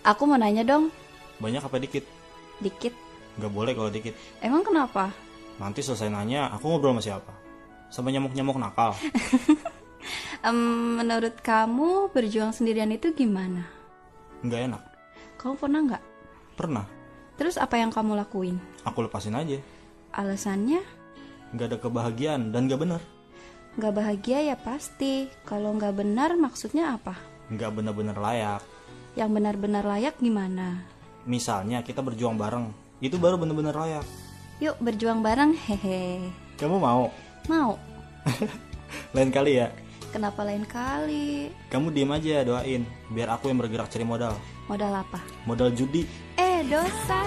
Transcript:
Aku mau nanya dong. Banyak apa dikit? Dikit. Nggak boleh kalau dikit. Emang kenapa? Nanti selesai nanya, aku ngobrol sama siapa? Sama nyamuk-nyamuk nakal. Menurut kamu berjuang sendirian itu gimana? Nggak enak. Kamu pernah nggak? Pernah. Terus apa yang kamu lakuin? Aku lepasin aja. Alasannya? Nggak ada kebahagiaan dan nggak bener. Nggak bahagia ya pasti. Kalau nggak benar maksudnya apa? Nggak bener-bener layak. Yang benar-benar layak gimana? Misalnya kita berjuang bareng, itu baru bener-bener layak. Yuk berjuang bareng, hehe. Kamu mau? Mau? Lain kali ya. Kenapa lain kali? Kamu diem aja doain, biar aku yang bergerak cari modal. Modal apa? Modal judi. Dosa.